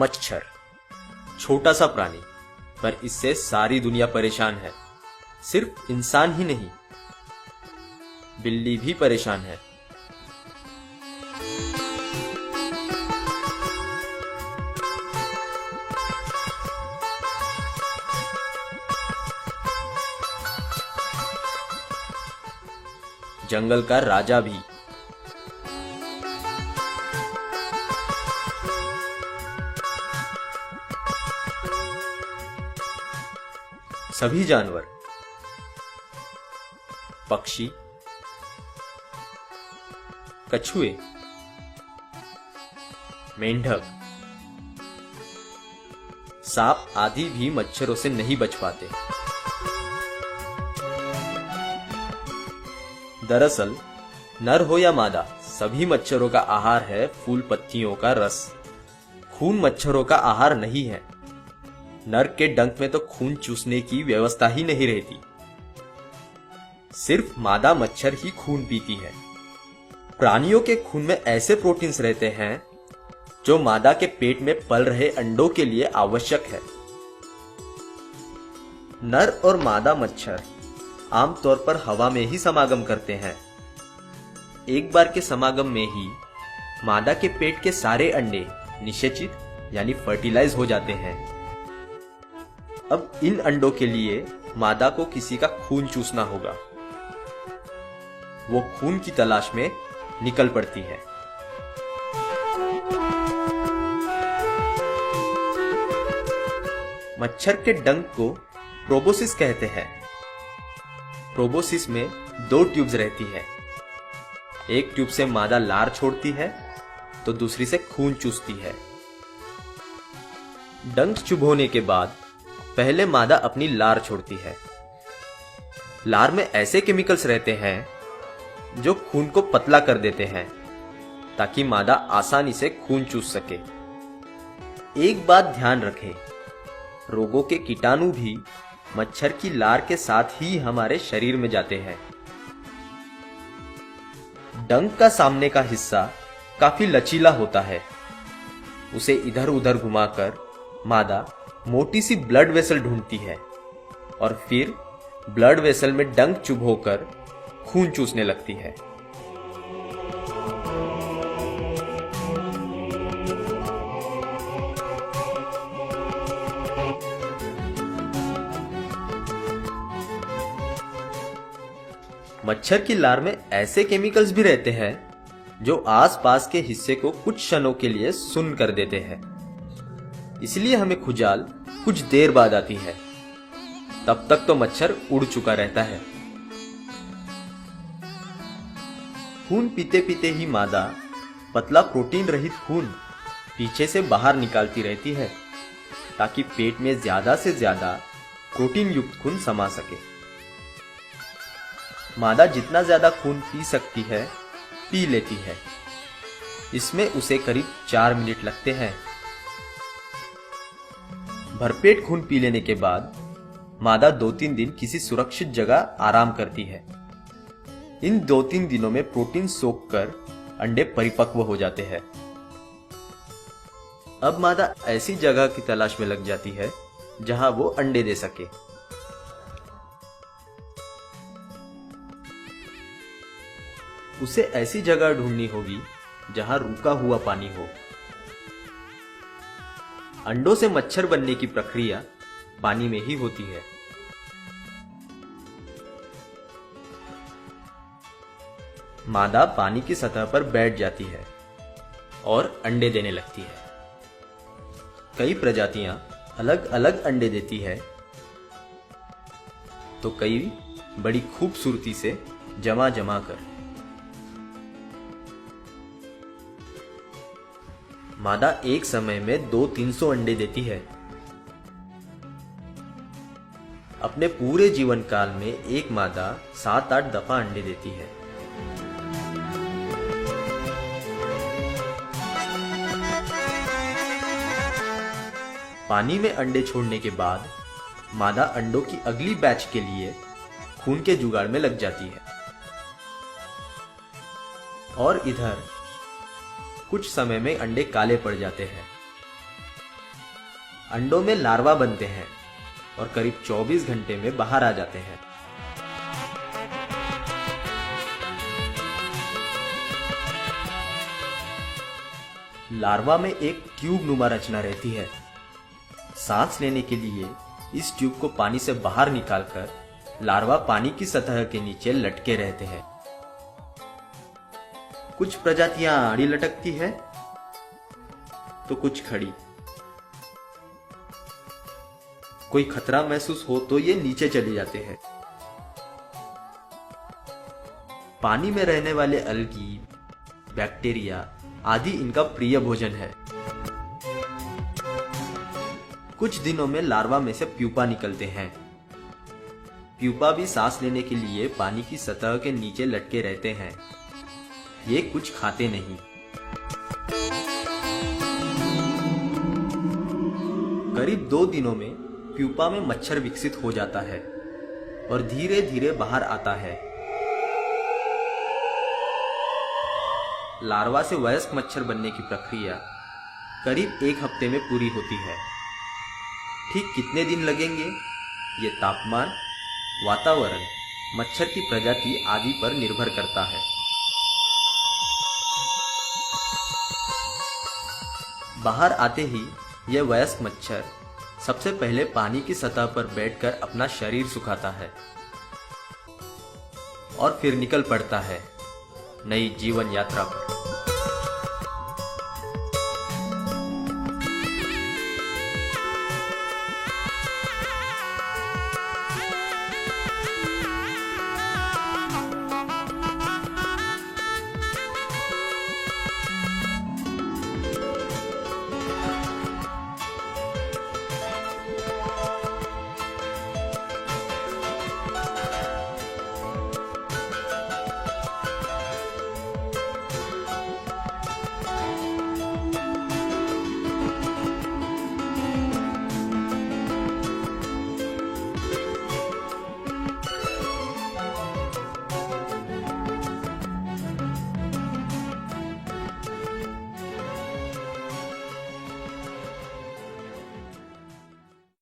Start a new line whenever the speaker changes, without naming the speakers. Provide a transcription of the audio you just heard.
मच्छर, छोटा सा प्राणी, पर इससे सारी दुनिया परेशान है। सिर्फ इंसान ही नहीं, बिल्ली भी परेशान है। जंगल का राजा भी। सभी जानवर, पक्षी, कछुए, मेंढक, सांप आदि भी मच्छरों से नहीं बच पाते। दरअसल नर हो या मादा, सभी मच्छरों का आहार है फूल पत्तियों का रस। खून मच्छरों का आहार नहीं है। नर के डंक में तो खून चूसने की व्यवस्था ही नहीं रहती। सिर्फ मादा मच्छर ही खून पीती है। प्राणियों के खून में ऐसे प्रोटीन्स रहते हैं जो मादा के पेट में पल रहे अंडों के लिए आवश्यक है। नर और मादा मच्छर आमतौर पर हवा में ही समागम करते हैं। एक बार के समागम में ही मादा के पेट के सारे अंडे निषेचित यानी फर्टिलाइज हो जाते हैं। अब इन अंडों के लिए मादा को किसी का खून चूसना होगा। वो खून की तलाश में निकल पड़ती है। मच्छर के डंक को प्रोबोसिस कहते हैं। प्रोबोसिस में 2 ट्यूब्स रहती है। एक ट्यूब से मादा लार छोड़ती है तो दूसरी से खून चूसती है। डंक चुभोने के बाद पहले मादा अपनी लार छोड़ती है। लार में ऐसे केमिकल्स रहते हैं जो खून को पतला कर देते हैं ताकि मादा आसानी से खून चूस सके। एक बात ध्यान रखें, रोगों के कीटाणु भी मच्छर की लार के साथ ही हमारे शरीर में जाते हैं। डंक का सामने का हिस्सा काफी लचीला होता है। उसे इधर उधर घुमाकर मादा मोटी सी ब्लड वेसल ढूंढती है और फिर ब्लड वेसल में डंक चुभोकर खून चूसने लगती है। मच्छर की लार में ऐसे केमिकल्स भी रहते हैं जो आसपास के हिस्से को कुछ क्षणों के लिए सुन्न कर देते हैं। इसलिए हमें खुजाल कुछ देर बाद आती है। तब तक तो मच्छर उड़ चुका रहता है। खून पीते पीते ही मादा पतला प्रोटीन रहित खून पीछे से बाहर निकालती रहती है ताकि पेट में ज्यादा से ज्यादा प्रोटीन युक्त खून समा सके। मादा जितना ज्यादा खून पी सकती है पी लेती है। इसमें उसे करीब 4 मिनट लगते हैं। भरपेट खून पी लेने के बाद मादा 2-3 दिन किसी सुरक्षित जगह आराम करती है। इन 2-3 दिनों में प्रोटीन सोखकर अंडे परिपक्व हो जाते हैं। अब मादा ऐसी जगह की तलाश में लग जाती है जहां वो अंडे दे सके। उसे ऐसी जगह ढूंढनी होगी जहां रुका हुआ पानी हो। अंडों से मच्छर बनने की प्रक्रिया पानी में ही होती है। मादा पानी की सतह पर बैठ जाती है और अंडे देने लगती है। कई प्रजातियां अलग अलग अंडे देती है तो कई बड़ी खूबसूरती से जमा जमा कर। मादा एक समय में 200-300 अंडे देती है। अपने पूरे जीवन काल में एक मादा 7-8 दफा अंडे देती है। पानी में अंडे छोड़ने के बाद मादा अंडों की अगली बैच के लिए खून के जुगाड़ में लग जाती है और इधर कुछ समय में अंडे काले पड़ जाते हैं। अंडों में लार्वा बनते हैं और करीब 24 घंटे में बाहर आ जाते हैं। लार्वा में एक ट्यूब नुमा रचना रहती है। सांस लेने के लिए इस ट्यूब को पानी से बाहर निकालकर लार्वा पानी की सतह के नीचे लटके रहते हैं। कुछ प्रजातियां आड़ी लटकती है तो कुछ खड़ी। कोई खतरा महसूस हो तो ये नीचे चले जाते हैं। पानी में रहने वाले अलगी, बैक्टीरिया आदि इनका प्रिय भोजन है। कुछ दिनों में लार्वा में से प्यूपा निकलते हैं। प्यूपा भी सांस लेने के लिए पानी की सतह के नीचे लटके रहते हैं। ये कुछ खाते नहीं। करीब 2 दिनों में प्यूपा में मच्छर विकसित हो जाता है और धीरे धीरे बाहर आता है। लार्वा से वयस्क मच्छर बनने की प्रक्रिया करीब 1 हफ्ते में पूरी होती है। ठीक कितने दिन लगेंगे ये तापमान, वातावरण, मच्छर की प्रजाति आदि पर निर्भर करता है। बाहर आते ही यह वयस्क मच्छर सबसे पहले पानी की सतह पर बैठकर अपना शरीर सुखाता है और फिर निकल पड़ता है नई जीवन यात्रा पर।